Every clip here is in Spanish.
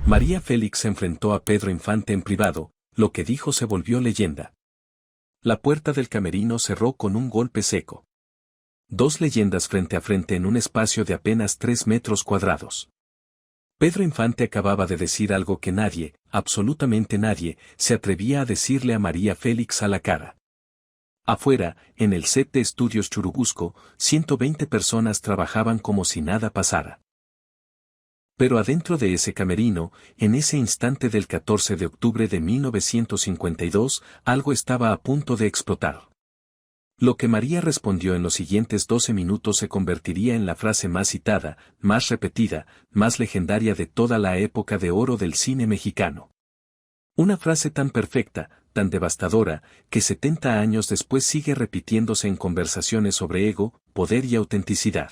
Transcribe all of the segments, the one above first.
María Félix enfrentó a Pedro Infante en privado, lo que dijo se volvió leyenda. La puerta del camerino cerró con un golpe seco. Dos leyendas frente a frente en un espacio de apenas 3 metros cuadrados. Pedro Infante acababa de decir algo que nadie, absolutamente nadie, se atrevía a decirle a María Félix a la cara. Afuera, en el set de Estudios Churubusco, 120 personas trabajaban como si nada pasara. Pero adentro de ese camerino, en ese instante del 14 de octubre de 1952, algo estaba a punto de explotar. Lo que María respondió en los siguientes 12 minutos se convertiría en la frase más citada, más repetida, más legendaria de toda la época de oro del cine mexicano. Una frase tan perfecta, tan devastadora, que 70 años después sigue repitiéndose en conversaciones sobre ego, poder y autenticidad.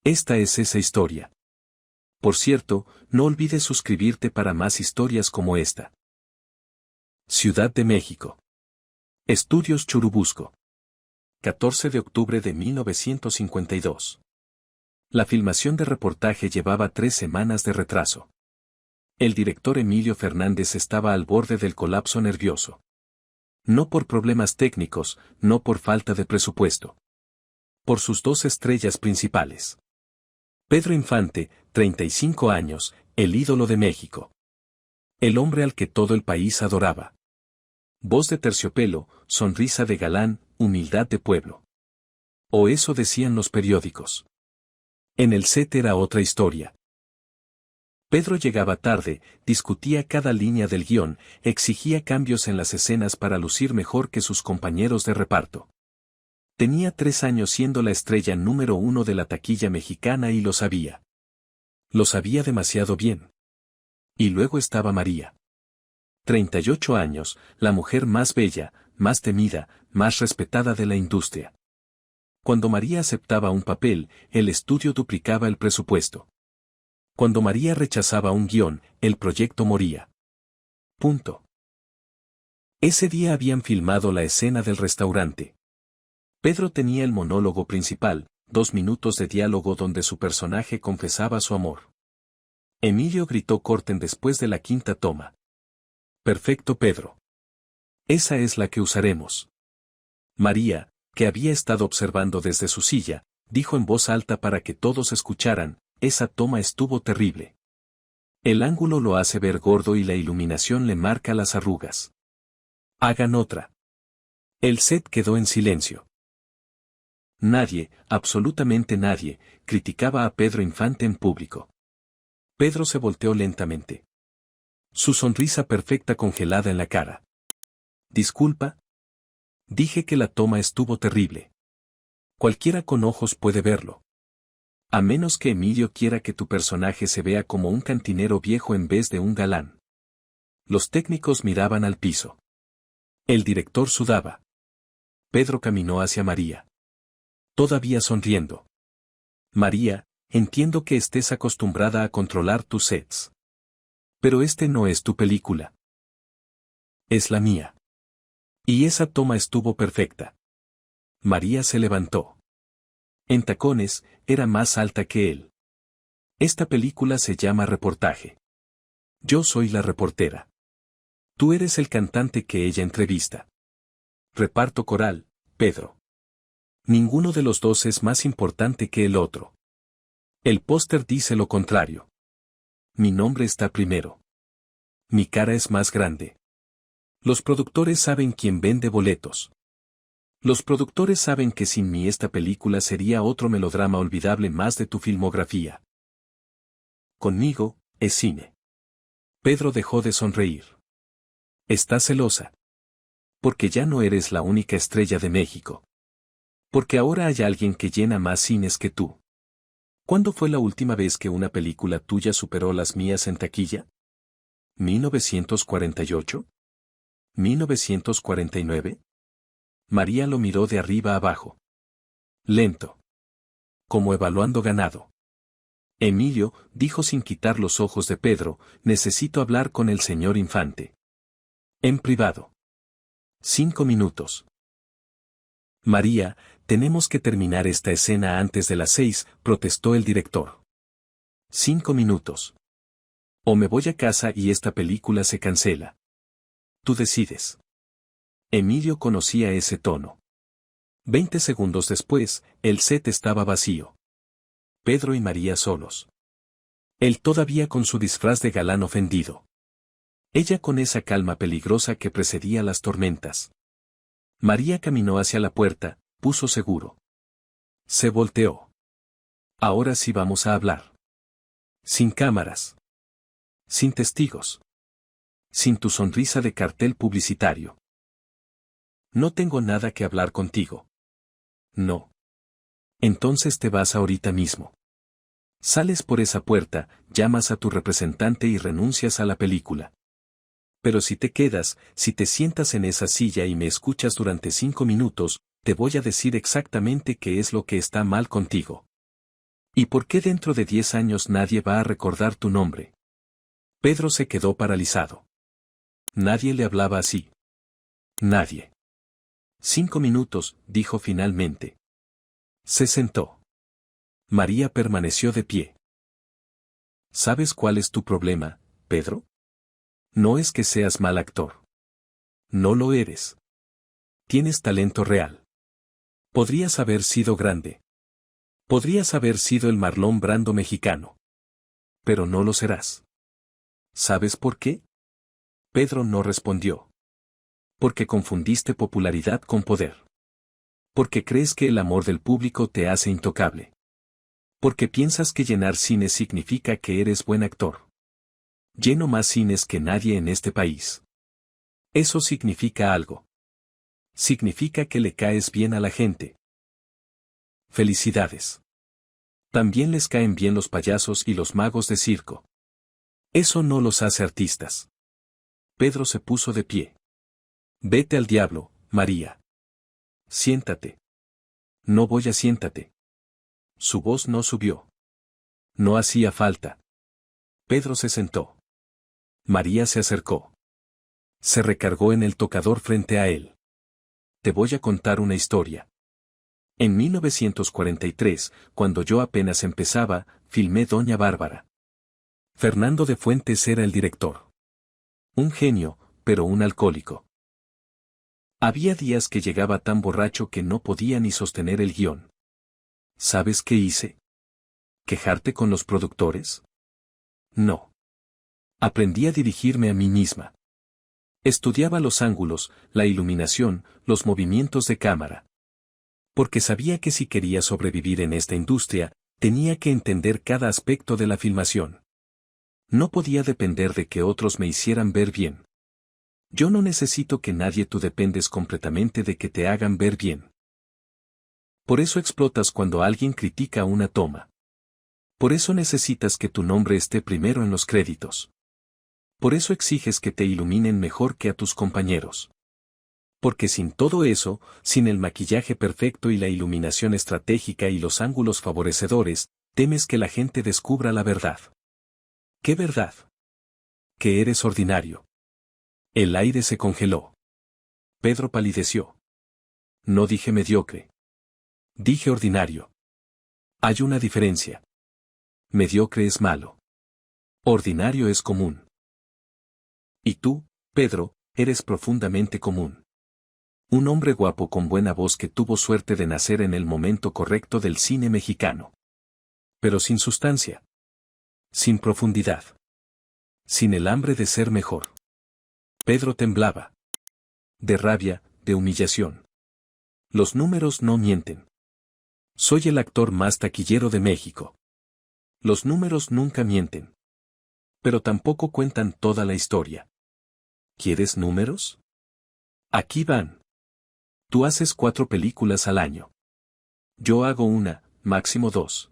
Esta es esa historia. Por cierto, no olvides suscribirte para más historias como esta. Ciudad de México. Estudios Churubusco. 14 de octubre de 1952. La filmación de reportaje llevaba 3 semanas de retraso. El director Emilio Fernández estaba al borde del colapso nervioso. No por problemas técnicos, no por falta de presupuesto. Por sus 2 estrellas principales. Pedro Infante, 35 años, el ídolo de México. El hombre al que todo el país adoraba. Voz de terciopelo, sonrisa de galán, humildad de pueblo. O eso decían los periódicos. En el set era otra historia. Pedro llegaba tarde, discutía cada línea del guión, exigía cambios en las escenas para lucir mejor que sus compañeros de reparto. Tenía 3 años siendo la estrella número 1 de la taquilla mexicana y lo sabía. Lo sabía demasiado bien. Y luego estaba María. 38 años, la mujer más bella, más temida, más respetada de la industria. Cuando María aceptaba un papel, el estudio duplicaba el presupuesto. Cuando María rechazaba un guión, el proyecto moría. Punto. Ese día habían filmado la escena del restaurante. Pedro tenía el monólogo principal, 2 minutos de diálogo donde su personaje confesaba su amor. Emilio gritó corten después de la 5ª toma. Perfecto, Pedro. Esa es la que usaremos. María, que había estado observando desde su silla, dijo en voz alta para que todos escucharan, esa toma estuvo terrible. El ángulo lo hace ver gordo y la iluminación le marca las arrugas. Hagan otra. El set quedó en silencio. Nadie, absolutamente nadie, criticaba a Pedro Infante en público. Pedro se volteó lentamente. Su sonrisa perfecta congelada en la cara. ¿Disculpa? Dije que la toma estuvo terrible. Cualquiera con ojos puede verlo. A menos que Emilio quiera que tu personaje se vea como un cantinero viejo en vez de un galán. Los técnicos miraban al piso. El director sudaba. Pedro caminó hacia María. Todavía sonriendo. María, entiendo que estés acostumbrada a controlar tus sets. Pero este no es tu película. Es la mía. Y esa toma estuvo perfecta. María se levantó. En tacones, era más alta que él. Esta película se llama Reportaje. Yo soy la reportera. Tú eres el cantante que ella entrevista. Reparto coral, Pedro. Ninguno de los dos es más importante que el otro. El póster dice lo contrario. Mi nombre está primero. Mi cara es más grande. Los productores saben quién vende boletos. Los productores saben que sin mí esta película sería otro melodrama olvidable más de tu filmografía. Conmigo, es cine. Pedro dejó de sonreír. ¿Estás celosa? Porque ya no eres la única estrella de México. Porque ahora hay alguien que llena más cines que tú. ¿Cuándo fue la última vez que una película tuya superó las mías en taquilla? ¿1948? ¿1949? María lo miró de arriba abajo. Lento. Como evaluando ganado. Emilio, dijo sin quitar los ojos de Pedro, necesito hablar con el señor Infante. En privado. 5 minutos. María, tenemos que terminar esta escena antes de las 6, protestó el director. 5 minutos. O me voy a casa y esta película se cancela. Tú decides. Emilio conocía ese tono. 20 segundos después, el set estaba vacío. Pedro y María solos. Él todavía con su disfraz de galán ofendido. Ella con esa calma peligrosa que precedía las tormentas. María caminó hacia la puerta, puso seguro. Se volteó. Ahora sí vamos a hablar. Sin cámaras. Sin testigos. Sin tu sonrisa de cartel publicitario. No tengo nada que hablar contigo. No. Entonces te vas ahorita mismo. Sales por esa puerta, llamas a tu representante y renuncias a la película. Pero si te quedas, si te sientas en esa silla y me escuchas durante 5 minutos, te voy a decir exactamente qué es lo que está mal contigo. ¿Y por qué dentro de 10 años nadie va a recordar tu nombre? Pedro se quedó paralizado. Nadie le hablaba así. Nadie. 5 minutos, dijo finalmente. Se sentó. María permaneció de pie. ¿Sabes cuál es tu problema, Pedro? No es que seas mal actor. No lo eres. Tienes talento real. Podrías haber sido grande. Podrías haber sido el Marlon Brando mexicano. Pero no lo serás. ¿Sabes por qué? Pedro no respondió. Porque confundiste popularidad con poder. Porque crees que el amor del público te hace intocable. Porque piensas que llenar cines significa que eres buen actor. Lleno más cines que nadie en este país. Eso significa algo. Significa que le caes bien a la gente. Felicidades. También les caen bien los payasos y los magos de circo. Eso no los hace artistas. Pedro se puso de pie. Vete al diablo, María. Siéntate. No voy a siéntate. Su voz no subió. No hacía falta. Pedro se sentó. María se acercó. Se recargó en el tocador frente a él. Te voy a contar una historia. En 1943, cuando yo apenas empezaba, filmé Doña Bárbara. Fernando de Fuentes era el director. Un genio, pero un alcohólico. Había días que llegaba tan borracho que no podía ni sostener el guión. ¿Sabes qué hice? ¿Quejarte con los productores? No. Aprendí a dirigirme a mí misma. Estudiaba los ángulos, la iluminación, los movimientos de cámara. Porque sabía que si quería sobrevivir en esta industria, tenía que entender cada aspecto de la filmación. No podía depender de que otros me hicieran ver bien. Yo no necesito que nadie, tú dependes completamente de que te hagan ver bien. Por eso explotas cuando alguien critica una toma. Por eso necesitas que tu nombre esté primero en los créditos. Por eso exiges que te iluminen mejor que a tus compañeros. Porque sin todo eso, sin el maquillaje perfecto y la iluminación estratégica y los ángulos favorecedores, temes que la gente descubra la verdad. ¿Qué verdad? Que eres ordinario. El aire se congeló. Pedro palideció. No dije mediocre. Dije ordinario. Hay una diferencia. Mediocre es malo. Ordinario es común. Y tú, Pedro, eres profundamente común. Un hombre guapo con buena voz que tuvo suerte de nacer en el momento correcto del cine mexicano. Pero sin sustancia. Sin profundidad. Sin el hambre de ser mejor. Pedro temblaba. De rabia, de humillación. Los números no mienten. Soy el actor más taquillero de México. Los números nunca mienten. Pero tampoco cuentan toda la historia. ¿Quieres números? Aquí van. Tú haces 4 películas al año. Yo hago una, máximo 2.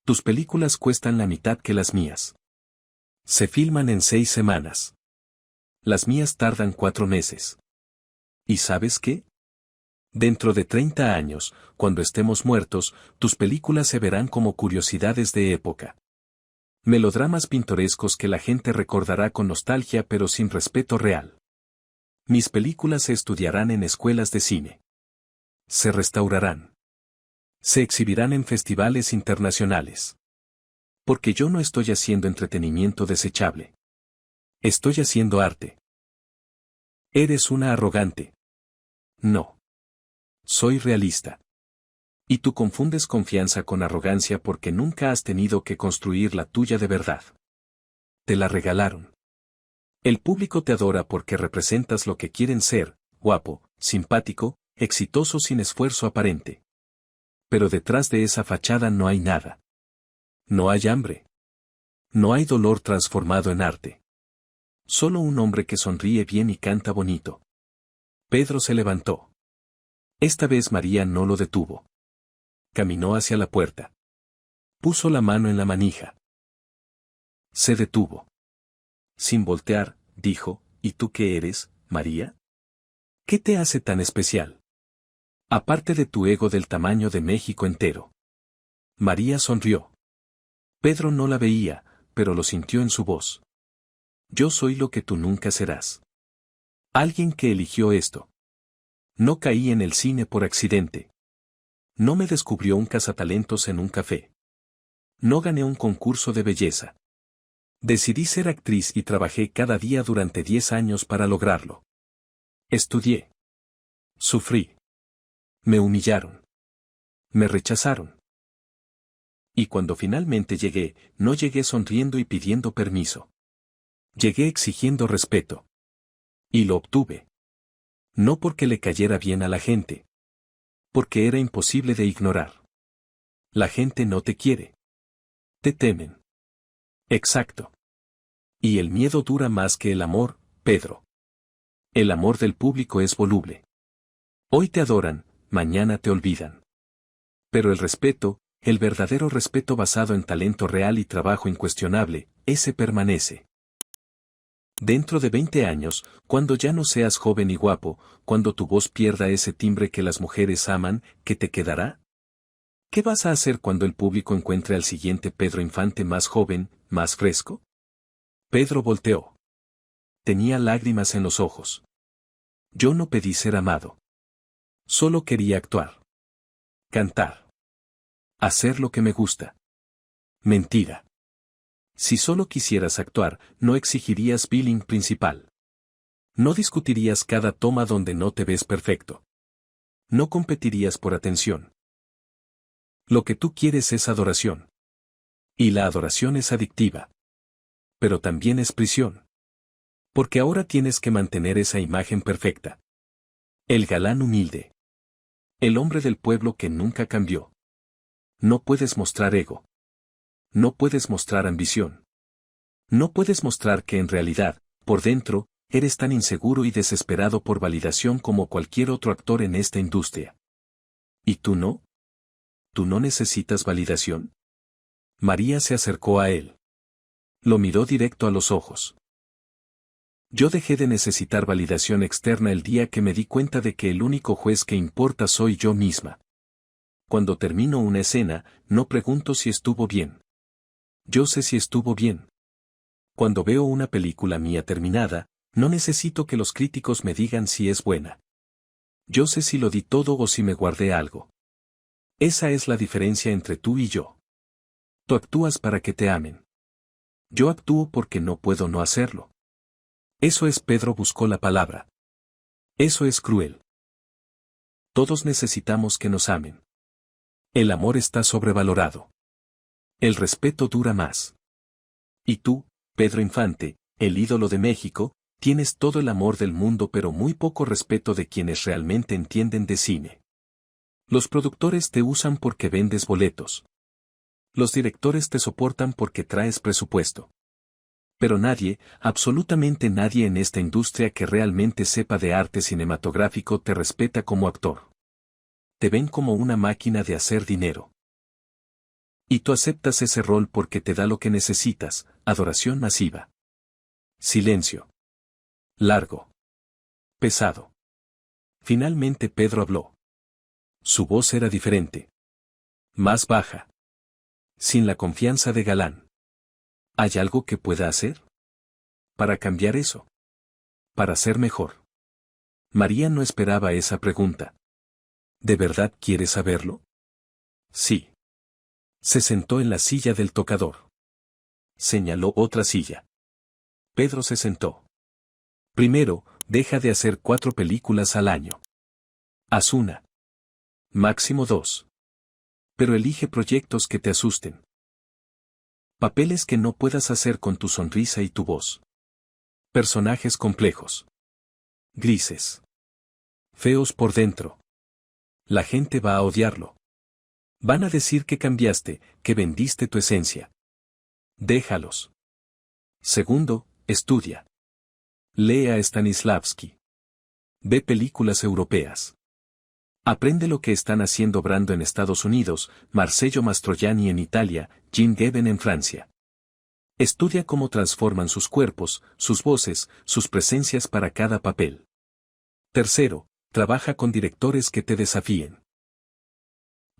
Tus películas cuestan la mitad que las mías. Se filman en 6 semanas. Las mías tardan 4 meses. ¿Y sabes qué? Dentro de 30 años, cuando estemos muertos, tus películas se verán como curiosidades de época. Melodramas pintorescos que la gente recordará con nostalgia pero sin respeto real. Mis películas se estudiarán en escuelas de cine. Se restaurarán. Se exhibirán en festivales internacionales. Porque yo no estoy haciendo entretenimiento desechable. Estoy haciendo arte. Eres una arrogante. No. Soy realista. Y tú confundes confianza con arrogancia porque nunca has tenido que construir la tuya de verdad. Te la regalaron. El público te adora porque representas lo que quieren ser, guapo, simpático, exitoso sin esfuerzo aparente. Pero detrás de esa fachada no hay nada. No hay hambre. No hay dolor transformado en arte. Solo un hombre que sonríe bien y canta bonito. Pedro se levantó. Esta vez María no lo detuvo. Caminó hacia la puerta. Puso la mano en la manija. Se detuvo. Sin voltear, dijo, ¿y tú qué eres, María? ¿Qué te hace tan especial? Aparte de tu ego del tamaño de México entero. María sonrió. Pedro no la veía, pero lo sintió en su voz. Yo soy lo que tú nunca serás. Alguien que eligió esto. No caí en el cine por accidente. No me descubrió un cazatalentos en un café. No gané un concurso de belleza. Decidí ser actriz y trabajé cada día durante 10 años para lograrlo. Estudié. Sufrí. Me humillaron. Me rechazaron. Y cuando finalmente llegué, no llegué sonriendo y pidiendo permiso. Llegué exigiendo respeto. Y lo obtuve. No porque le cayera bien a la gente. Porque era imposible de ignorar. La gente no te quiere. Te temen. Exacto. Y el miedo dura más que el amor, Pedro. El amor del público es voluble. Hoy te adoran, mañana te olvidan. Pero el respeto, el verdadero respeto basado en talento real y trabajo incuestionable, ese permanece. Dentro de 20 años, cuando ya no seas joven y guapo, cuando tu voz pierda ese timbre que las mujeres aman, ¿qué te quedará? ¿Qué vas a hacer cuando el público encuentre al siguiente Pedro Infante más joven, más fresco? Pedro volteó. Tenía lágrimas en los ojos. Yo no pedí ser amado. Solo quería actuar. Cantar. Hacer lo que me gusta. Mentira. Si solo quisieras actuar, no exigirías billing principal. No discutirías cada toma donde no te ves perfecto. No competirías por atención. Lo que tú quieres es adoración. Y la adoración es adictiva. Pero también es prisión. Porque ahora tienes que mantener esa imagen perfecta. El galán humilde. El hombre del pueblo que nunca cambió. No puedes mostrar ego. No puedes mostrar ambición. No puedes mostrar que en realidad, por dentro, eres tan inseguro y desesperado por validación como cualquier otro actor en esta industria. ¿Y tú no? ¿Tú no necesitas validación? María se acercó a él. Lo miró directo a los ojos. Yo dejé de necesitar validación externa el día que me di cuenta de que el único juez que importa soy yo misma. Cuando termino una escena, no pregunto si estuvo bien. Yo sé si estuvo bien. Cuando veo una película mía terminada, no necesito que los críticos me digan si es buena. Yo sé si lo di todo o si me guardé algo. Esa es la diferencia entre tú y yo. Tú actúas para que te amen. Yo actúo porque no puedo no hacerlo. Eso es. Pedro buscó la palabra. Eso es cruel. Todos necesitamos que nos amen. El amor está sobrevalorado. El respeto dura más. Y tú, Pedro Infante, el ídolo de México, tienes todo el amor del mundo pero muy poco respeto de quienes realmente entienden de cine. Los productores te usan porque vendes boletos. Los directores te soportan porque traes presupuesto. Pero nadie, absolutamente nadie en esta industria que realmente sepa de arte cinematográfico te respeta como actor. Te ven como una máquina de hacer dinero. Y tú aceptas ese rol porque te da lo que necesitas, adoración masiva. Silencio. Largo. Pesado. Finalmente Pedro habló. Su voz era diferente. Más baja. Sin la confianza de galán. ¿Hay algo que pueda hacer? Para cambiar eso. Para ser mejor. María no esperaba esa pregunta. ¿De verdad quieres saberlo? Sí. Se sentó en la silla del tocador. Señaló otra silla. Pedro se sentó. Primero, deja de hacer 4 películas al año. Haz una. Máximo 2. Pero elige proyectos que te asusten. Papeles que no puedas hacer con tu sonrisa y tu voz. Personajes complejos. Grises. Feos por dentro. La gente va a odiarlo. Van a decir que cambiaste, que vendiste tu esencia. Déjalos. Segundo, estudia. Lee a Stanislavski. Ve películas europeas. Aprende lo que están haciendo Brando en Estados Unidos, Marcello Mastroianni en Italia, Jim Gavin en Francia. Estudia cómo transforman sus cuerpos, sus voces, sus presencias para cada papel. Tercero, trabaja con directores que te desafíen.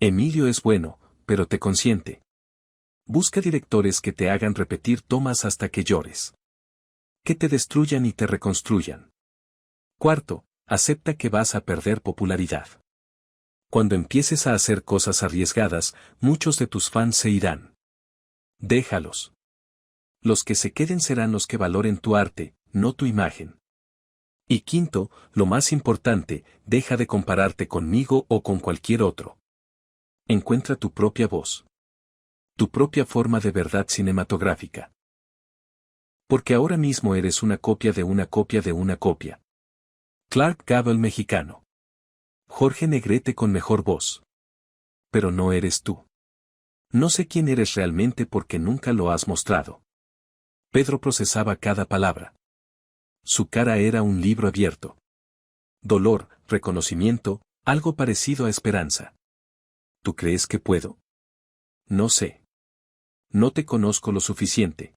Emilio es bueno, pero te consiente. Busca directores que te hagan repetir tomas hasta que llores. Que te destruyan y te reconstruyan. Cuarto, acepta que vas a perder popularidad. Cuando empieces a hacer cosas arriesgadas, muchos de tus fans se irán. Déjalos. Los que se queden serán los que valoren tu arte, no tu imagen. Y quinto, lo más importante, deja de compararte conmigo o con cualquier otro. Encuentra tu propia voz. Tu propia forma de verdad cinematográfica. Porque ahora mismo eres una copia de una copia de una copia. Clark Gable mexicano. Jorge Negrete con mejor voz. Pero no eres tú. No sé quién eres realmente porque nunca lo has mostrado. Pedro procesaba cada palabra. Su cara era un libro abierto. Dolor, reconocimiento, algo parecido a esperanza. ¿Tú crees que puedo? No sé. No te conozco lo suficiente.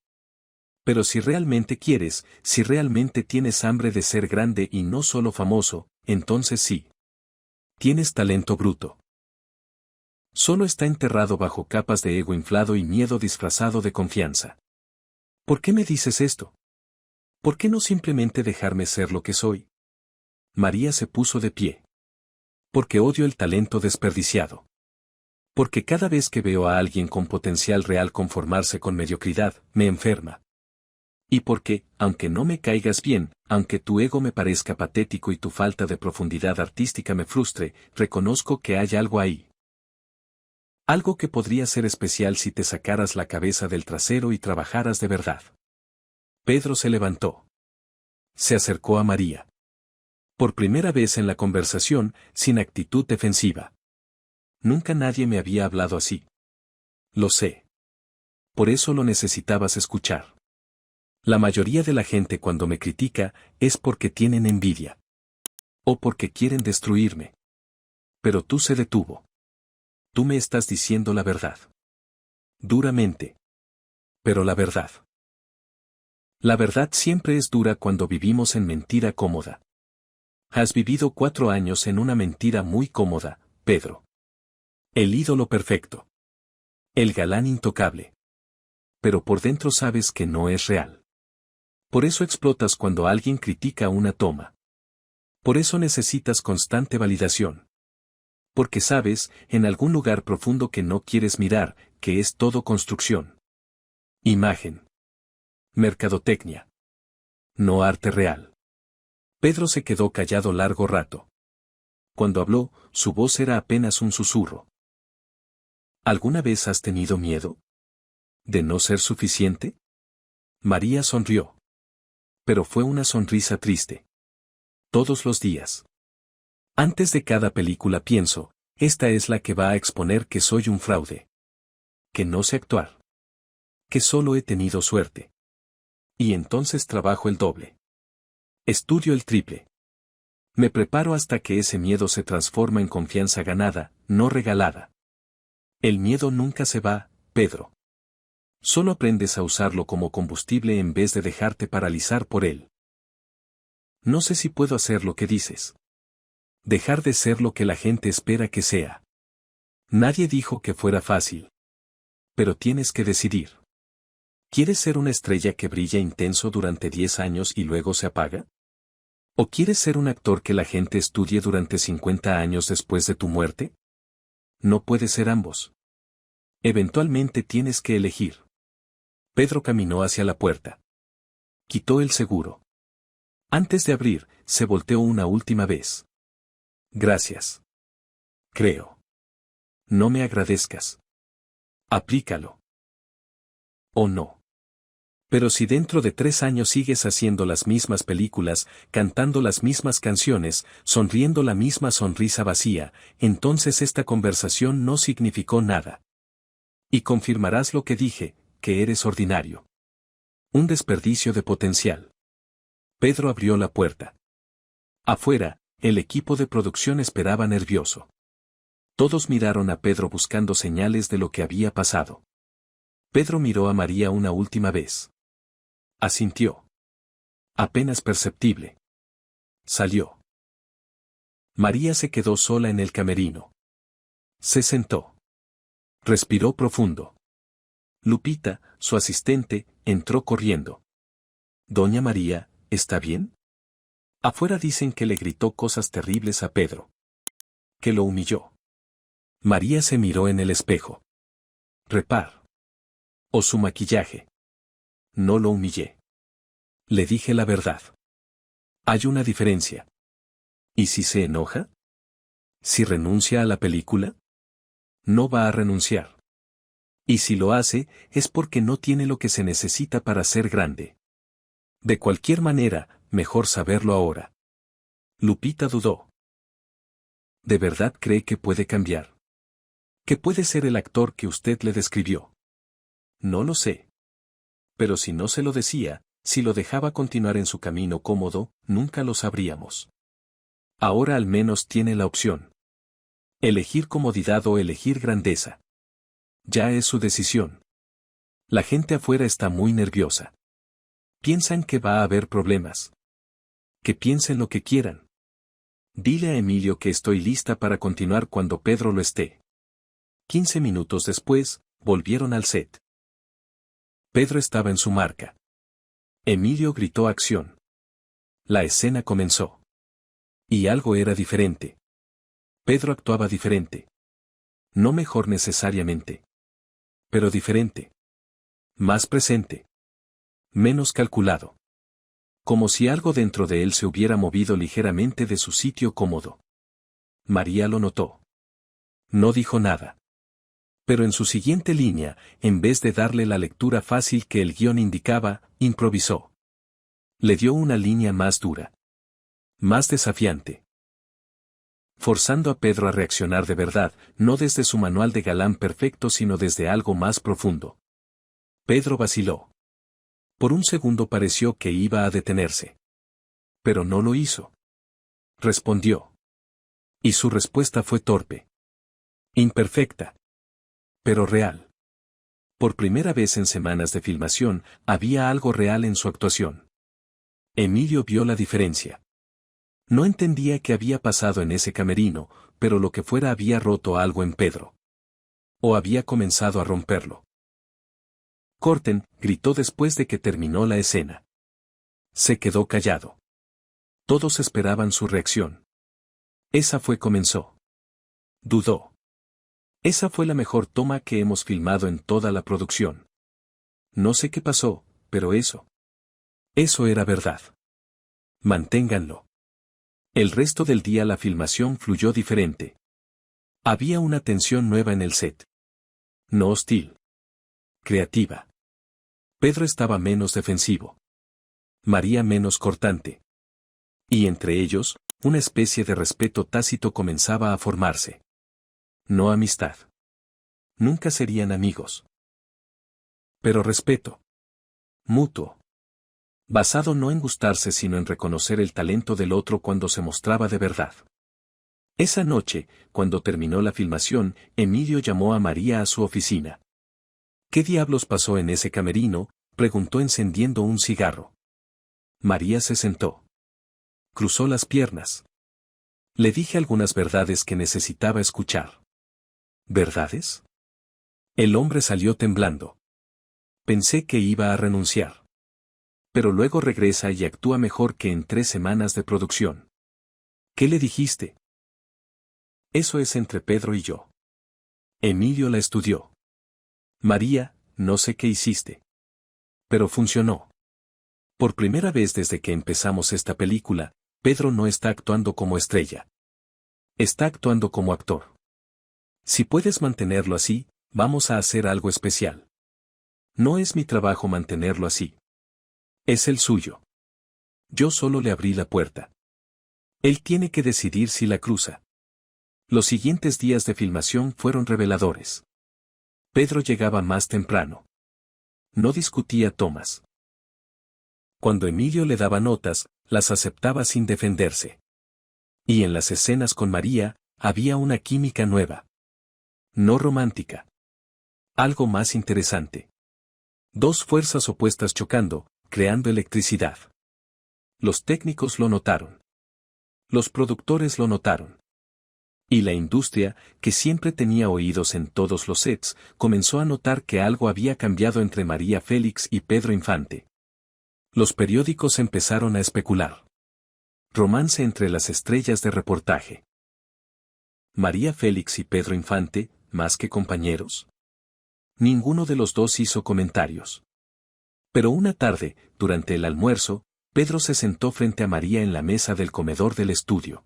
Pero si realmente quieres, si realmente tienes hambre de ser grande y no solo famoso, entonces sí. Tienes talento bruto. Solo está enterrado bajo capas de ego inflado y miedo disfrazado de confianza. ¿Por qué me dices esto? ¿Por qué no simplemente dejarme ser lo que soy? María se puso de pie. Porque odio el talento desperdiciado. Porque cada vez que veo a alguien con potencial real conformarse con mediocridad, me enferma. Y porque, aunque no me caigas bien, aunque tu ego me parezca patético y tu falta de profundidad artística me frustre, reconozco que hay algo ahí. Algo que podría ser especial si te sacaras la cabeza del trasero y trabajaras de verdad. Pedro se levantó. Se acercó a María. Por primera vez en la conversación, sin actitud defensiva. Nunca nadie me había hablado así. Lo sé. Por eso lo necesitabas escuchar. La mayoría de la gente cuando me critica, es porque tienen envidia. O porque quieren destruirme. Pero tú se detuvo. Tú me estás diciendo la verdad. Duramente. Pero la verdad. La verdad siempre es dura cuando vivimos en mentira cómoda. Has vivido 4 años en una mentira muy cómoda, Pedro. El ídolo perfecto. El galán intocable. Pero por dentro sabes que no es real. Por eso explotas cuando alguien critica una toma. Por eso necesitas constante validación. Porque sabes, en algún lugar profundo que no quieres mirar, que es todo construcción. Imagen. Mercadotecnia. No arte real. Pedro se quedó callado largo rato. Cuando habló, su voz era apenas un susurro. ¿Alguna vez has tenido miedo? ¿De no ser suficiente? María sonrió. Pero fue una sonrisa triste. Todos los días. Antes de cada película pienso, esta es la que va a exponer que soy un fraude. Que no sé actuar. Que solo he tenido suerte. Y entonces trabajo el doble. Estudio el triple. Me preparo hasta que ese miedo se transforma en confianza ganada, no regalada. El miedo nunca se va, Pedro. Solo aprendes a usarlo como combustible en vez de dejarte paralizar por él. No sé si puedo hacer lo que dices. Dejar de ser lo que la gente espera que sea. Nadie dijo que fuera fácil. Pero tienes que decidir. ¿Quieres ser una estrella que brilla intenso durante 10 años y luego se apaga? ¿O quieres ser un actor que la gente estudie durante 50 años después de tu muerte? No puedes ser ambos. Eventualmente tienes que elegir. Pedro caminó hacia la puerta. Quitó el seguro. Antes de abrir, se volteó una última vez. Gracias. Creo. No me agradezcas. Aplícalo. ¿O no? Pero si dentro de 3 años sigues haciendo las mismas películas, cantando las mismas canciones, sonriendo la misma sonrisa vacía, entonces esta conversación no significó nada. Y confirmarás lo que dije, que eres ordinario. Un desperdicio de potencial. Pedro abrió la puerta. Afuera, el equipo de producción esperaba nervioso. Todos miraron a Pedro buscando señales de lo que había pasado. Pedro miró a María una última vez. Asintió. Apenas perceptible. Salió. María se quedó sola en el camerino. Se sentó. Respiró profundo. Lupita, su asistente, entró corriendo. Doña María, ¿está bien? Afuera dicen que le gritó cosas terribles a Pedro. Que lo humilló. María se miró en el espejo. Repar. O su maquillaje. No lo humillé. Le dije la verdad. Hay una diferencia. ¿Y si se enoja? ¿Si renuncia a la película? No va a renunciar. Y si lo hace, es porque no tiene lo que se necesita para ser grande. De cualquier manera, mejor saberlo ahora. Lupita dudó. ¿De verdad cree que puede cambiar? ¿Que puede ser el actor que usted le describió? No lo sé. Pero si no se lo decía, si lo dejaba continuar en su camino cómodo, nunca lo sabríamos. Ahora al menos tiene la opción. Elegir comodidad o elegir grandeza. Ya es su decisión. La gente afuera está muy nerviosa. Piensan que va a haber problemas. Que piensen lo que quieran. Dile a Emilio que estoy lista para continuar cuando Pedro lo esté. 15 minutos después, volvieron al set. Pedro estaba en su marca. Emilio gritó acción. La escena comenzó. Y algo era diferente. Pedro actuaba diferente. No mejor necesariamente. Pero diferente. Más presente. Menos calculado. Como si algo dentro de él se hubiera movido ligeramente de su sitio cómodo. María lo notó. No dijo nada. Pero en su siguiente línea, en vez de darle la lectura fácil que el guión indicaba, improvisó. Le dio una línea más dura. Más desafiante. Forzando a Pedro a reaccionar de verdad, no desde su manual de galán perfecto sino desde algo más profundo. Pedro vaciló. Por un segundo pareció que iba a detenerse. Pero no lo hizo. Respondió. Y su respuesta fue torpe. Imperfecta. Pero real. Por primera vez en semanas de filmación, había algo real en su actuación. Emilio vio la diferencia. No entendía qué había pasado en ese camerino, pero lo que fuera había roto algo en Pedro. O había comenzado a romperlo. Corten, gritó después de que terminó la escena. Se quedó callado. Todos esperaban su reacción. Esa fue comenzó. Dudó. Esa fue la mejor toma que hemos filmado en toda la producción. No sé qué pasó, pero eso. Eso era verdad. Manténganlo. El resto del día la filmación fluyó diferente. Había una tensión nueva en el set. No hostil. Creativa. Pedro estaba menos defensivo. María menos cortante. Y entre ellos, una especie de respeto tácito comenzaba a formarse. No amistad. Nunca serían amigos. Pero respeto. Mutuo. Basado no en gustarse sino en reconocer el talento del otro cuando se mostraba de verdad. Esa noche, cuando terminó la filmación, Emilio llamó a María a su oficina. ¿Qué diablos pasó en ese camerino?, preguntó encendiendo un cigarro. María se sentó. Cruzó las piernas. Le dije algunas verdades que necesitaba escuchar. ¿Verdades? El hombre salió temblando. Pensé que iba a renunciar. Pero luego regresa y actúa mejor que en 3 semanas de producción. ¿Qué le dijiste? Eso es entre Pedro y yo. Emilio la estudió. María, no sé qué hiciste. Pero funcionó. Por primera vez desde que empezamos esta película, Pedro no está actuando como estrella. Está actuando como actor. Si puedes mantenerlo así, vamos a hacer algo especial. No es mi trabajo mantenerlo así. Es el suyo. Yo solo le abrí la puerta. Él tiene que decidir si la cruza. Los siguientes días de filmación fueron reveladores. Pedro llegaba más temprano. No discutía tomas. Cuando Emilio le daba notas, las aceptaba sin defenderse. Y en las escenas con María, había una química nueva. No romántica. Algo más interesante. Dos fuerzas opuestas chocando, creando electricidad. Los técnicos lo notaron. Los productores lo notaron. Y la industria, que siempre tenía oídos en todos los sets, comenzó a notar que algo había cambiado entre María Félix y Pedro Infante. Los periódicos empezaron a especular. Romance entre las estrellas de reportaje. María Félix y Pedro Infante, más que compañeros. Ninguno de los dos hizo comentarios. Pero una tarde, durante el almuerzo, Pedro se sentó frente a María en la mesa del comedor del estudio.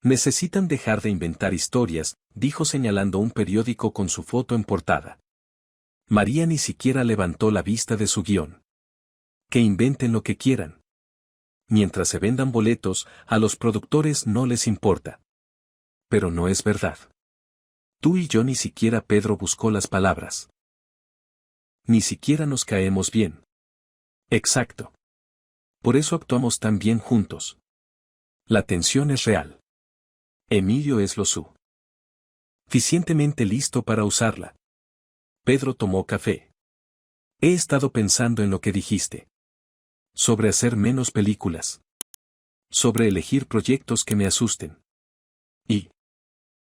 Necesitan dejar de inventar historias, dijo señalando un periódico con su foto en portada. María ni siquiera levantó la vista de su guión. Que inventen lo que quieran. Mientras se vendan boletos, a los productores no les importa. Pero no es verdad. Tú y yo ni siquiera Pedro buscó las palabras. Ni siquiera nos caemos bien. Exacto. Por eso actuamos tan bien juntos. La tensión es real. Emilio es lo suficientemente listo para usarla. Pedro tomó café. He estado pensando en lo que dijiste. Sobre hacer menos películas. Sobre elegir proyectos que me asusten. Y,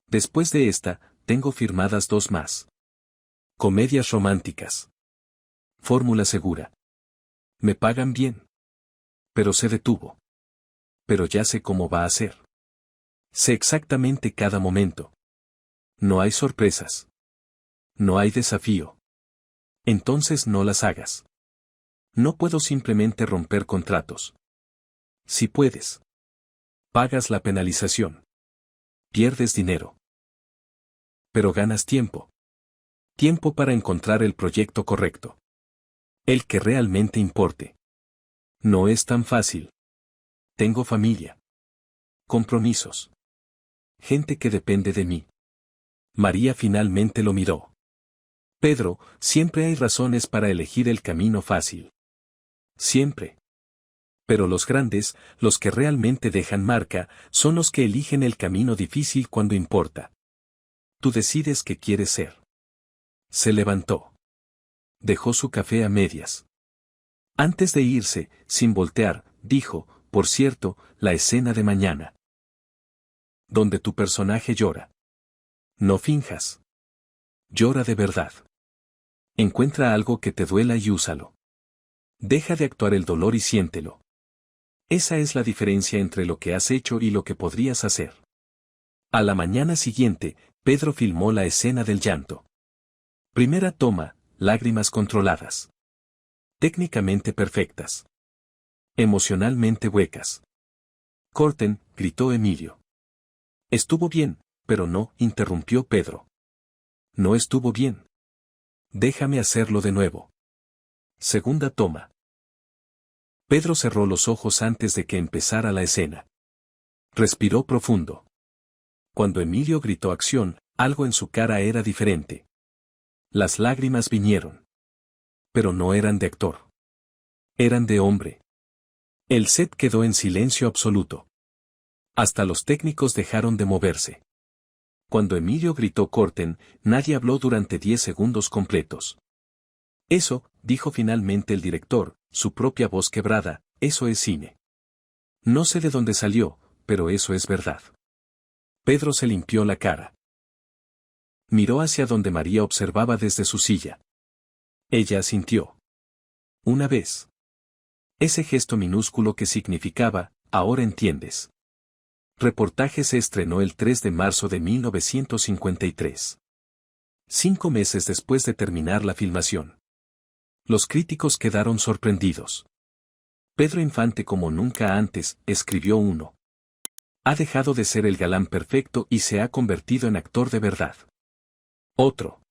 después de esta, tengo firmadas 2 más. Comedias románticas. Fórmula segura. Me pagan bien. Pero se detuvo. Pero ya sé cómo va a ser. Sé exactamente cada momento. No hay sorpresas. No hay desafío. Entonces no las hagas. No puedo simplemente romper contratos. Si puedes. Pagas la penalización. Pierdes dinero. Pero ganas tiempo. Tiempo para encontrar el proyecto correcto. El que realmente importe. No es tan fácil. Tengo familia. Compromisos. Gente que depende de mí. María finalmente lo miró. Pedro, siempre hay razones para elegir el camino fácil. Siempre. Pero los grandes, los que realmente dejan marca, son los que eligen el camino difícil cuando importa. Tú decides qué quieres ser. Se levantó. Dejó su café a medias. Antes de irse, sin voltear, dijo, por cierto, la escena de mañana. Donde tu personaje llora. No finjas. Llora de verdad. Encuentra algo que te duela y úsalo. Deja de actuar el dolor y siéntelo. Esa es la diferencia entre lo que has hecho y lo que podrías hacer. A la mañana siguiente, Pedro filmó la escena del llanto. Primera toma, lágrimas controladas. Técnicamente perfectas. Emocionalmente huecas. Corten, gritó Emilio. Estuvo bien, pero no, interrumpió Pedro. No estuvo bien. Déjame hacerlo de nuevo. Segunda toma. Pedro cerró los ojos antes de que empezara la escena. Respiró profundo. Cuando Emilio gritó acción, algo en su cara era diferente. Las lágrimas vinieron. Pero no eran de actor. Eran de hombre. El set quedó en silencio absoluto. Hasta los técnicos dejaron de moverse. Cuando Emilio gritó corten, nadie habló durante 10 segundos completos. Eso, dijo finalmente el director, su propia voz quebrada, eso es cine. No sé de dónde salió, pero eso es verdad. Pedro se limpió la cara. Miró hacia donde María observaba desde su silla. Ella asintió. Una vez. Ese gesto minúsculo que significaba, ahora entiendes. Reportaje se estrenó el 3 de marzo de 1953. 5 meses después de terminar la filmación. Los críticos quedaron sorprendidos. Pedro Infante como nunca antes, escribió uno. Ha dejado de ser el galán perfecto y se ha convertido en actor de verdad. Otro.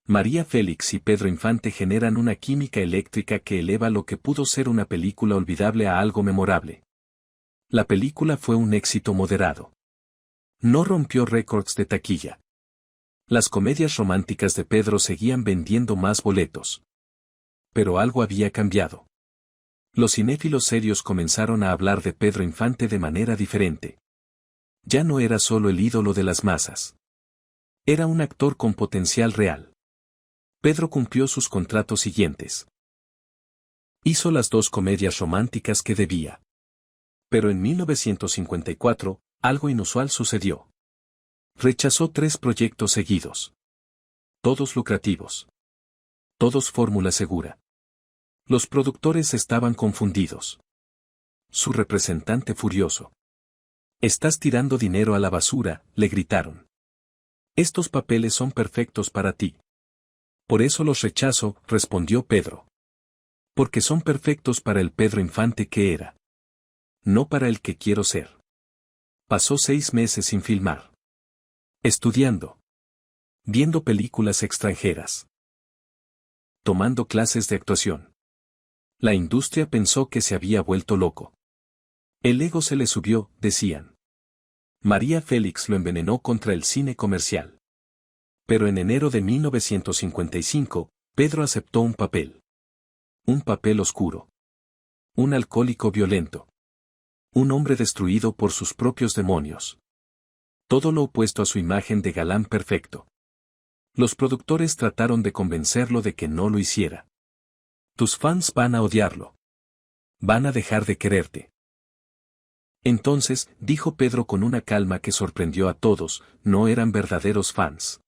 María Félix y Pedro Infante generan una química eléctrica que eleva lo que pudo ser una película olvidable a algo memorable. La película fue un éxito moderado. No rompió récords de taquilla. Las comedias románticas de Pedro seguían vendiendo más boletos. Pero algo había cambiado. Los cinéfilos serios comenzaron a hablar de Pedro Infante de manera diferente. Ya no era solo el ídolo de las masas. Era un actor con potencial real. Pedro cumplió sus contratos siguientes. Hizo las 2 comedias románticas que debía. Pero en 1954, algo inusual sucedió. Rechazó 3 proyectos seguidos. Todos lucrativos. Todos fórmula segura. Los productores estaban confundidos. Su representante furioso. «Estás tirando dinero a la basura», le gritaron. «Estos papeles son perfectos para ti». «Por eso los rechazo», respondió Pedro. «Porque son perfectos para el Pedro Infante que era. No para el que quiero ser». Pasó 6 meses sin filmar. Estudiando. Viendo películas extranjeras. Tomando clases de actuación. La industria pensó que se había vuelto loco. El ego se le subió, decían. María Félix lo envenenó contra el cine comercial. Pero en enero de 1955, Pedro aceptó un papel. Un papel oscuro. Un alcohólico violento. Un hombre destruido por sus propios demonios. Todo lo opuesto a su imagen de galán perfecto. Los productores trataron de convencerlo de que no lo hiciera. Tus fans van a odiarlo. Van a dejar de quererte. Entonces, dijo Pedro con una calma que sorprendió a todos, no eran verdaderos fans.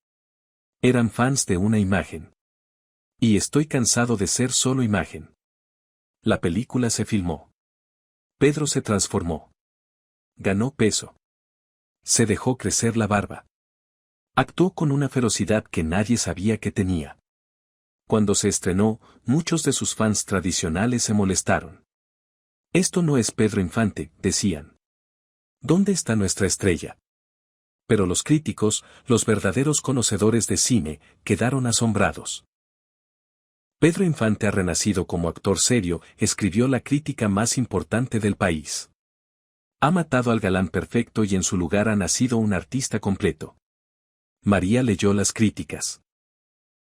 Eran fans de una imagen. Y estoy cansado de ser solo imagen. La película se filmó. Pedro se transformó. Ganó peso. Se dejó crecer la barba. Actuó con una ferocidad que nadie sabía que tenía. Cuando se estrenó, muchos de sus fans tradicionales se molestaron. Esto no es Pedro Infante, decían. ¿Dónde está nuestra estrella? Pero los críticos, los verdaderos conocedores de cine, quedaron asombrados. Pedro Infante ha renacido como actor serio, escribió la crítica más importante del país. Ha matado al galán perfecto y en su lugar ha nacido un artista completo. María leyó las críticas.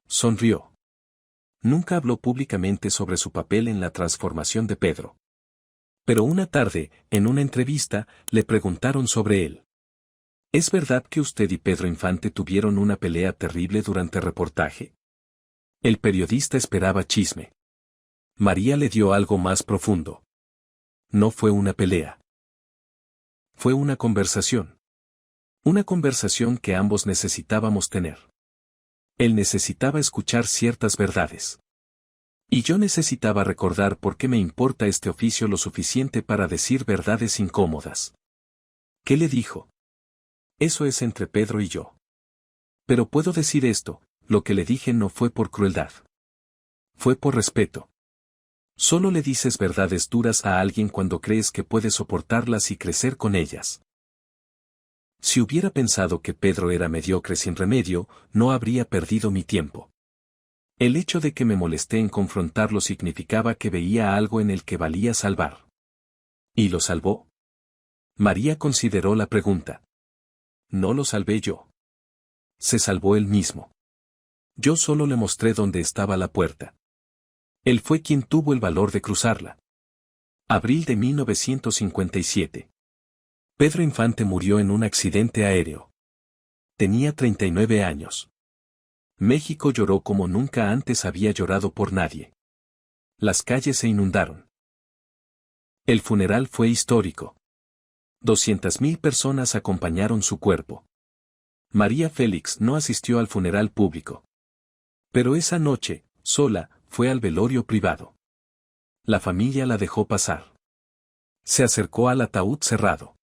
Sonrió. Nunca habló públicamente sobre su papel en la transformación de Pedro. Pero una tarde, en una entrevista, le preguntaron sobre él. ¿Es verdad que usted y Pedro Infante tuvieron una pelea terrible durante el reportaje? El periodista esperaba chisme. María le dio algo más profundo. No fue una pelea. Fue una conversación. Una conversación que ambos necesitábamos tener. Él necesitaba escuchar ciertas verdades. Y yo necesitaba recordar por qué me importa este oficio lo suficiente para decir verdades incómodas. ¿Qué le dijo? Eso es entre Pedro y yo. Pero puedo decir esto, lo que le dije no fue por crueldad. Fue por respeto. Solo le dices verdades duras a alguien cuando crees que puedes soportarlas y crecer con ellas. Si hubiera pensado que Pedro era mediocre sin remedio, no habría perdido mi tiempo. El hecho de que me molesté en confrontarlo significaba que veía algo en el que valía salvar. ¿Y lo salvó? María consideró la pregunta. No lo salvé yo. Se salvó él mismo. Yo solo le mostré dónde estaba la puerta. Él fue quien tuvo el valor de cruzarla. Abril de 1957. Pedro Infante murió en un accidente aéreo. Tenía 39 años. México lloró como nunca antes había llorado por nadie. Las calles se inundaron. El funeral fue histórico. 200.000 personas acompañaron su cuerpo. María Félix no asistió al funeral público. Pero esa noche, sola, fue al velorio privado. La familia la dejó pasar. Se acercó al ataúd cerrado.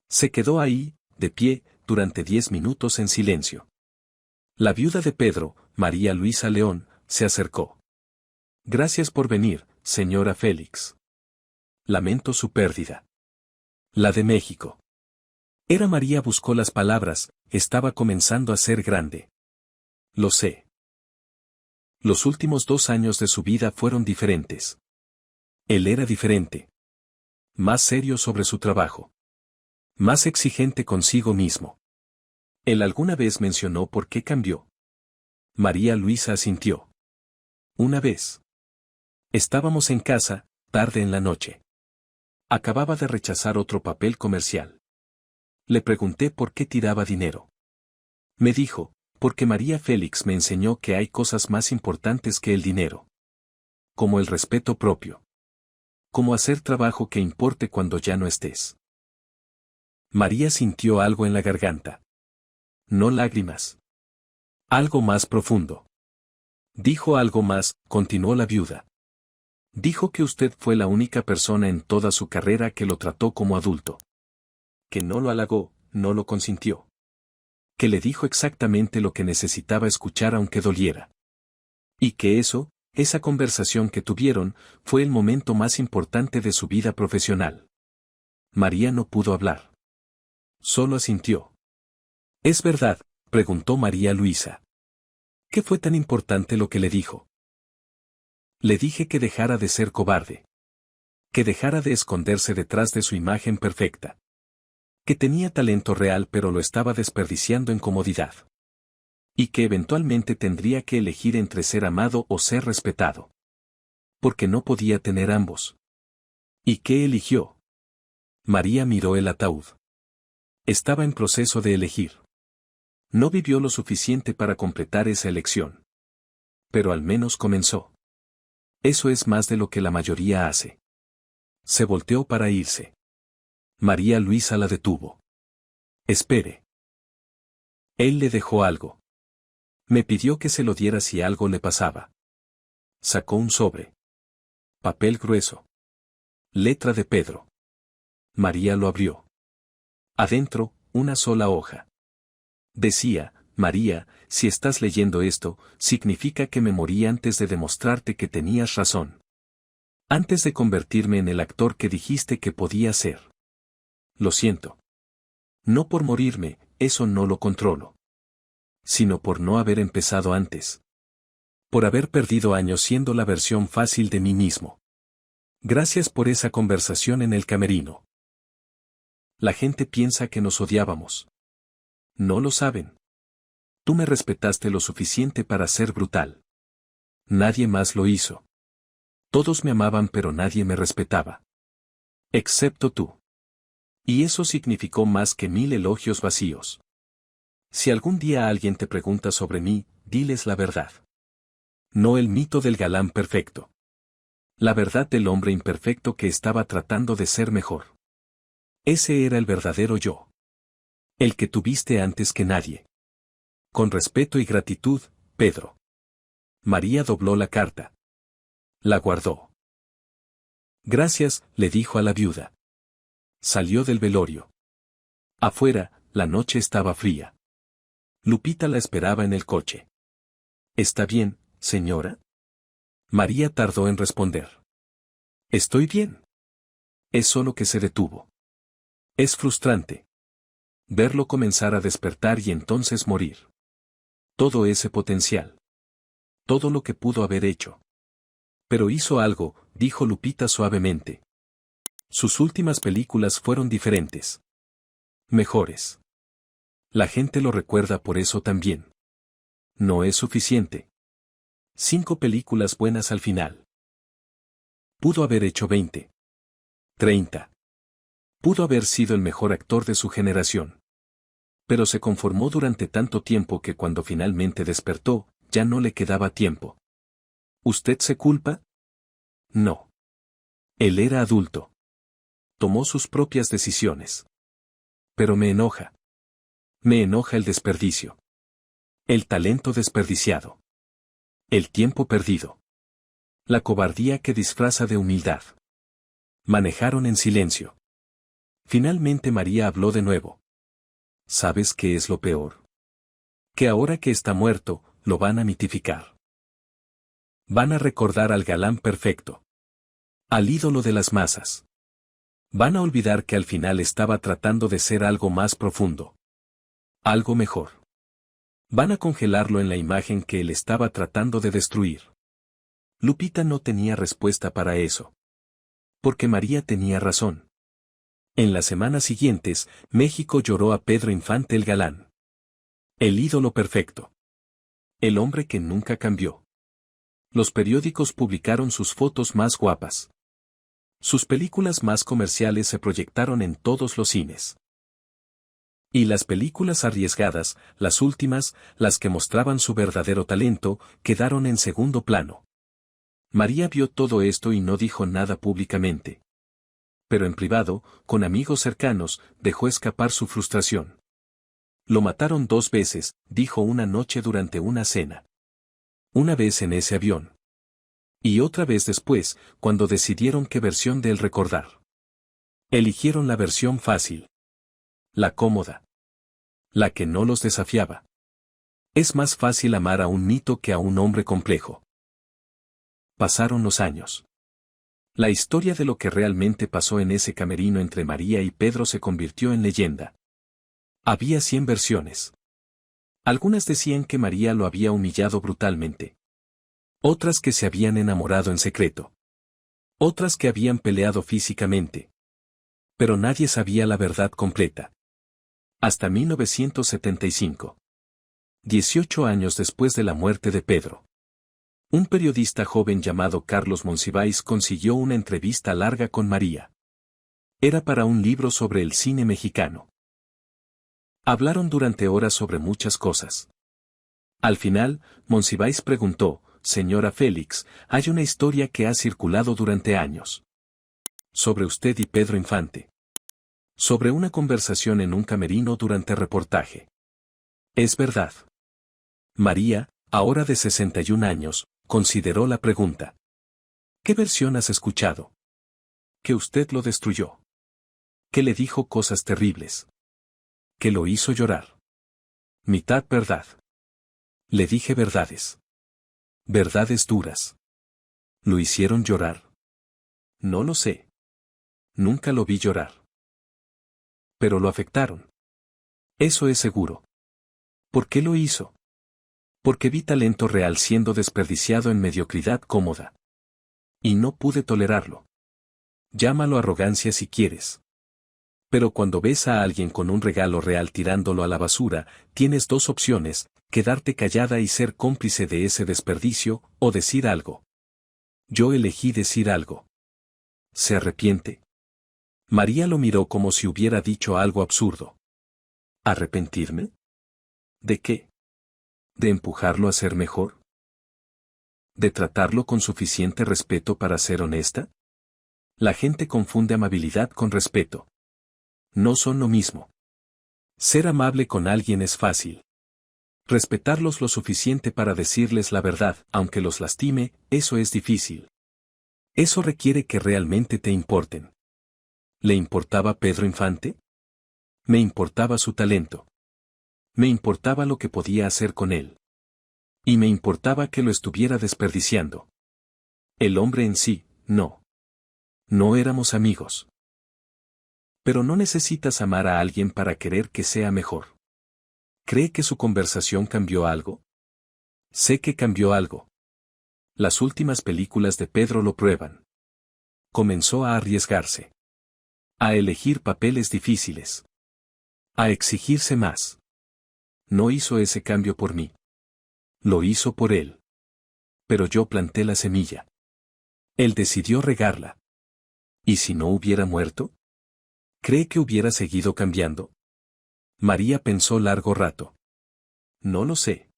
Se quedó ahí, de pie, durante 10 minutos en silencio. La viuda de Pedro, María Luisa León, se acercó. Gracias por venir, señora Félix. Lamento su pérdida. La de México. Era María buscó las palabras, estaba comenzando a ser grande. Lo sé. Los últimos 2 años de su vida fueron diferentes. Él era diferente. Más serio sobre su trabajo. Más exigente consigo mismo. Él alguna vez mencionó por qué cambió. María Luisa asintió. Una vez. Estábamos en casa, tarde en la noche. Acababa de rechazar otro papel comercial. Le pregunté por qué tiraba dinero. Me dijo, porque María Félix me enseñó que hay cosas más importantes que el dinero. Como el respeto propio. Como hacer trabajo que importe cuando ya no estés. María sintió algo en la garganta. No lágrimas. Algo más profundo. Dijo algo más, continuó la viuda. Dijo que usted fue la única persona en toda su carrera que lo trató como adulto. Que no lo halagó, no lo consintió. Que le dijo exactamente lo que necesitaba escuchar aunque doliera. Y que esa conversación que tuvieron, fue el momento más importante de su vida profesional. María no pudo hablar. Solo asintió. ¿Es verdad?, preguntó María Luisa. ¿Qué fue tan importante lo que le dijo? Le dije que dejara de ser cobarde. Que dejara de esconderse detrás de su imagen perfecta. Que tenía talento real pero lo estaba desperdiciando en comodidad. Y que eventualmente tendría que elegir entre ser amado o ser respetado. Porque no podía tener ambos. ¿Y qué eligió? María miró el ataúd. Estaba en proceso de elegir. No vivió lo suficiente para completar esa elección. Pero al menos comenzó. Eso es más de lo que la mayoría hace. Se volteó para irse. María Luisa la detuvo. Espere. Él le dejó algo. Me pidió que se lo diera si algo le pasaba. Sacó un sobre. Papel grueso. Letra de Pedro. María lo abrió. Adentro, una sola hoja. Decía, María, si estás leyendo esto, significa que me morí antes de demostrarte que tenías razón. Antes de convertirme en el actor que dijiste que podía ser. Lo siento. No por morirme, eso no lo controlo. Sino por no haber empezado antes. Por haber perdido años siendo la versión fácil de mí mismo. Gracias por esa conversación en el camerino. La gente piensa que nos odiábamos. No lo saben. Tú me respetaste lo suficiente para ser brutal. Nadie más lo hizo. Todos me amaban pero nadie me respetaba. Excepto tú. Y eso significó más que 1000 elogios vacíos. Si algún día alguien te pregunta sobre mí, diles la verdad. No el mito del galán perfecto. La verdad del hombre imperfecto que estaba tratando de ser mejor. Ese era el verdadero yo. El que tuviste antes que nadie. Con respeto y gratitud, Pedro. María dobló la carta. La guardó. Gracias, le dijo a la viuda. Salió del velorio. Afuera, la noche estaba fría. Lupita la esperaba en el coche. ¿Está bien, señora? María tardó en responder. Estoy bien. Es solo que se detuvo. Es frustrante. Verlo comenzar a despertar y entonces morir. Todo ese potencial. Todo lo que pudo haber hecho. Pero hizo algo, dijo Lupita suavemente. Sus últimas películas fueron diferentes. Mejores. La gente lo recuerda por eso también. No es suficiente. 5 películas buenas al final. Pudo haber hecho 20. 30. Pudo haber sido el mejor actor de su generación. Pero se conformó durante tanto tiempo que cuando finalmente despertó, ya no le quedaba tiempo. ¿Usted se culpa? No. Él era adulto. Tomó sus propias decisiones. Pero me enoja. Me enoja el desperdicio. El talento desperdiciado. El tiempo perdido. La cobardía que disfraza de humildad. Manejaron en silencio. Finalmente María habló de nuevo. ¿Sabes qué es lo peor? Que ahora que está muerto, lo van a mitificar. Van a recordar al galán perfecto. Al ídolo de las masas. Van a olvidar que al final estaba tratando de ser algo más profundo. Algo mejor. Van a congelarlo en la imagen que él estaba tratando de destruir. Lupita no tenía respuesta para eso. Porque María tenía razón. En las semanas siguientes, México lloró a Pedro Infante el galán. El ídolo perfecto. El hombre que nunca cambió. Los periódicos publicaron sus fotos más guapas. Sus películas más comerciales se proyectaron en todos los cines. Y las películas arriesgadas, las últimas, las que mostraban su verdadero talento, quedaron en segundo plano. María vio todo esto y no dijo nada públicamente. Pero en privado, con amigos cercanos, dejó escapar su frustración. Lo mataron 2 veces, dijo una noche durante una cena. Una vez en ese avión. Y otra vez después, cuando decidieron qué versión de él recordar. Eligieron la versión fácil. La cómoda. La que no los desafiaba. Es más fácil amar a un mito que a un hombre complejo. Pasaron los años. La historia de lo que realmente pasó en ese camerino entre María y Pedro se convirtió en leyenda. Había 100 versiones. Algunas decían que María lo había humillado brutalmente. Otras que se habían enamorado en secreto. Otras que habían peleado físicamente. Pero nadie sabía la verdad completa. Hasta 1975. 18 años después de la muerte de Pedro. Un periodista joven llamado Carlos Monsiváis consiguió una entrevista larga con María. Era para un libro sobre el cine mexicano. Hablaron durante horas sobre muchas cosas. Al final, Monsiváis preguntó, «Señora Félix, hay una historia que ha circulado durante años. Sobre usted y Pedro Infante. Sobre una conversación en un camerino durante reportaje. ¿Es verdad?» María, ahora de 61 años, consideró la pregunta. «¿Qué versión has escuchado?» «Que usted lo destruyó. Que le dijo cosas terribles. Que lo hizo llorar. Mitad verdad. Le dije verdades. Verdades duras. ¿Lo hicieron llorar?» «No lo sé. Nunca lo vi llorar. Pero lo afectaron. Eso es seguro». ¿Por qué lo hizo? Porque vi talento real siendo desperdiciado en mediocridad cómoda. Y no pude tolerarlo. Llámalo arrogancia si quieres. Pero cuando ves a alguien con un regalo real tirándolo a la basura, tienes 2 opciones, quedarte callada y ser cómplice de ese desperdicio, o decir algo. Yo elegí decir algo. ¿Se arrepiente? María lo miró como si hubiera dicho algo absurdo. ¿Arrepentirme? ¿De qué? ¿De empujarlo a ser mejor? ¿De tratarlo con suficiente respeto para ser honesta? La gente confunde amabilidad con respeto. No son lo mismo. Ser amable con alguien es fácil. Respetarlos lo suficiente para decirles la verdad, aunque los lastime, eso es difícil. Eso requiere que realmente te importen. ¿Le importaba Pedro Infante? Me importaba su talento. Me importaba lo que podía hacer con él. Y me importaba que lo estuviera desperdiciando. El hombre en sí, no. No éramos amigos. Pero no necesitas amar a alguien para querer que sea mejor. ¿Cree que su conversación cambió algo? Sé que cambió algo. Las últimas películas de Pedro lo prueban. Comenzó a arriesgarse. A elegir papeles difíciles. A exigirse más. No hizo ese cambio por mí. Lo hizo por él. Pero yo planté la semilla. Él decidió regarla. ¿Y si no hubiera muerto? ¿Cree que hubiera seguido cambiando? María pensó largo rato. No lo sé.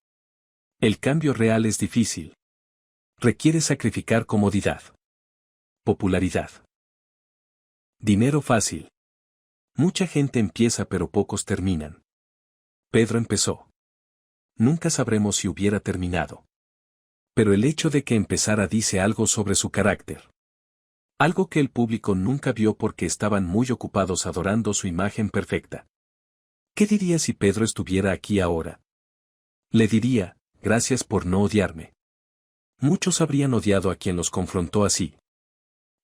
El cambio real es difícil. Requiere sacrificar comodidad. Popularidad. Dinero fácil. Mucha gente empieza pero pocos terminan. Pedro empezó. Nunca sabremos si hubiera terminado. Pero el hecho de que empezara dice algo sobre su carácter. Algo que el público nunca vio porque estaban muy ocupados adorando su imagen perfecta. ¿Qué diría si Pedro estuviera aquí ahora? Le diría, gracias por no odiarme. Muchos habrían odiado a quien los confrontó así.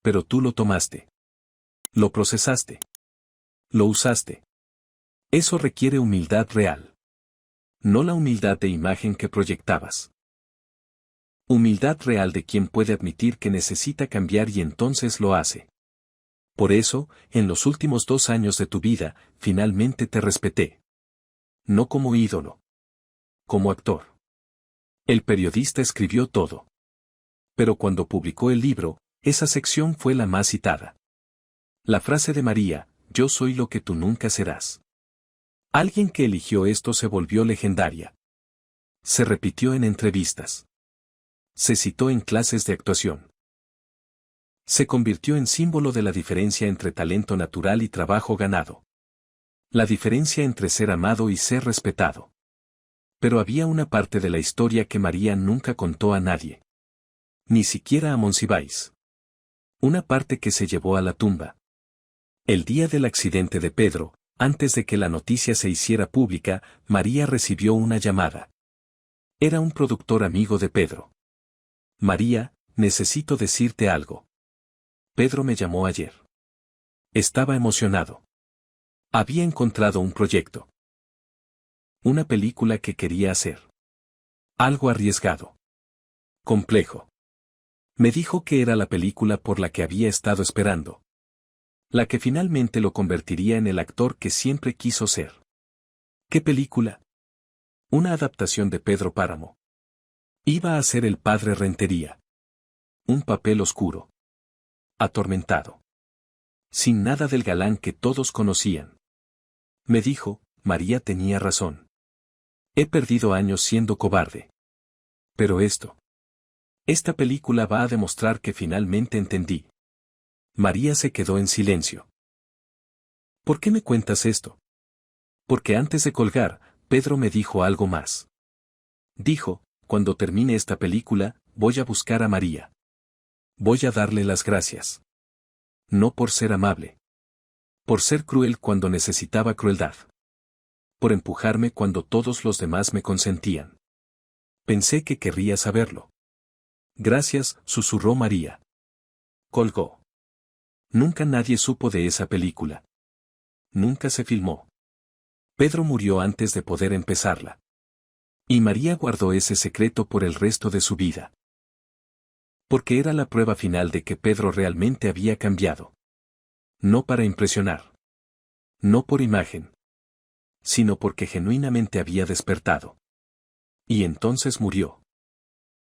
Pero tú lo tomaste. Lo procesaste. Lo usaste. Eso requiere humildad real. No la humildad de imagen que proyectabas. Humildad real de quien puede admitir que necesita cambiar y entonces lo hace. Por eso, en los últimos 2 años de tu vida, finalmente te respeté. No como ídolo. Como actor. El periodista escribió todo. Pero cuando publicó el libro, esa sección fue la más citada. La frase de María, yo soy lo que tú nunca serás. Alguien que eligió esto se volvió legendaria. Se repitió en entrevistas. Se citó en clases de actuación. Se convirtió en símbolo de la diferencia entre talento natural y trabajo ganado. La diferencia entre ser amado y ser respetado. Pero había una parte de la historia que María nunca contó a nadie. Ni siquiera a Monsiváis. Una parte que se llevó a la tumba. El día del accidente de Pedro, antes de que la noticia se hiciera pública, María recibió una llamada. Era un productor amigo de Pedro. María, necesito decirte algo. Pedro me llamó ayer. Estaba emocionado. Había encontrado un proyecto. Una película que quería hacer. Algo arriesgado. Complejo. Me dijo que era la película por la que había estado esperando. La que finalmente lo convertiría en el actor que siempre quiso ser. ¿Qué película? Una adaptación de Pedro Páramo. Iba a ser el padre Rentería. Un papel oscuro. Atormentado. Sin nada del galán que todos conocían. Me dijo, María tenía razón. He perdido años siendo cobarde. Pero esta película va a demostrar que finalmente entendí. María se quedó en silencio. ¿Por qué me cuentas esto? Porque antes de colgar, Pedro me dijo algo más. Dijo, cuando termine esta película, voy a buscar a María. Voy a darle las gracias. No por ser amable. Por ser cruel cuando necesitaba crueldad. Por empujarme cuando todos los demás me consentían. Pensé que querría saberlo. Gracias, susurró María. Colgó. Nunca nadie supo de esa película. Nunca se filmó. Pedro murió antes de poder empezarla. Y María guardó ese secreto por el resto de su vida. Porque era la prueba final de que Pedro realmente había cambiado. No para impresionar. No por imagen. Sino porque genuinamente había despertado. Y entonces murió.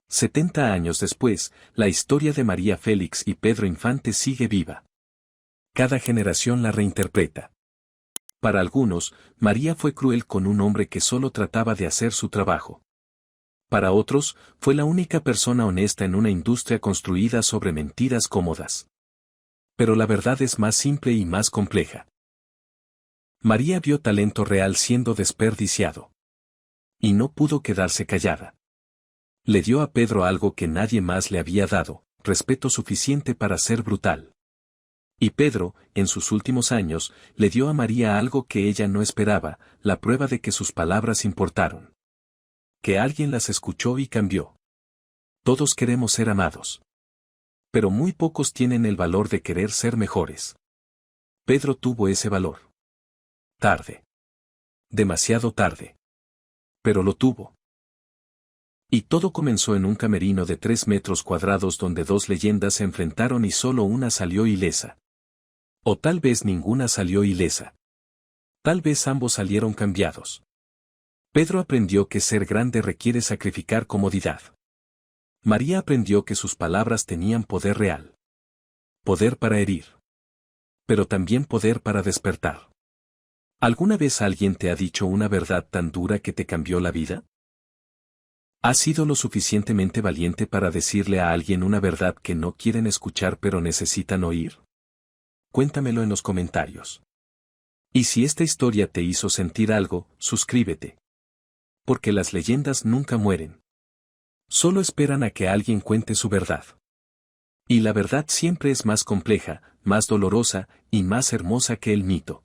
70 años después, la historia de María Félix y Pedro Infante sigue viva. Cada generación la reinterpreta. Para algunos, María fue cruel con un hombre que solo trataba de hacer su trabajo. Para otros, fue la única persona honesta en una industria construida sobre mentiras cómodas. Pero la verdad es más simple y más compleja. María vio talento real siendo desperdiciado. Y no pudo quedarse callada. Le dio a Pedro algo que nadie más le había dado, respeto suficiente para ser brutal. Y Pedro, en sus últimos años, le dio a María algo que ella no esperaba, la prueba de que sus palabras importaron. Que alguien las escuchó y cambió. Todos queremos ser amados. Pero muy pocos tienen el valor de querer ser mejores. Pedro tuvo ese valor. Tarde. Demasiado tarde. Pero lo tuvo. Y todo comenzó en un camerino de 3 metros cuadrados donde 2 leyendas se enfrentaron y solo una salió ilesa. O tal vez ninguna salió ilesa. Tal vez ambos salieron cambiados. Pedro aprendió que ser grande requiere sacrificar comodidad. María aprendió que sus palabras tenían poder real. Poder para herir. Pero también poder para despertar. ¿Alguna vez alguien te ha dicho una verdad tan dura que te cambió la vida? ¿Has sido lo suficientemente valiente para decirle a alguien una verdad que no quieren escuchar pero necesitan oír? Cuéntamelo en los comentarios. Y si esta historia te hizo sentir algo, suscríbete. Porque las leyendas nunca mueren. Solo esperan a que alguien cuente su verdad. Y la verdad siempre es más compleja, más dolorosa y más hermosa que el mito.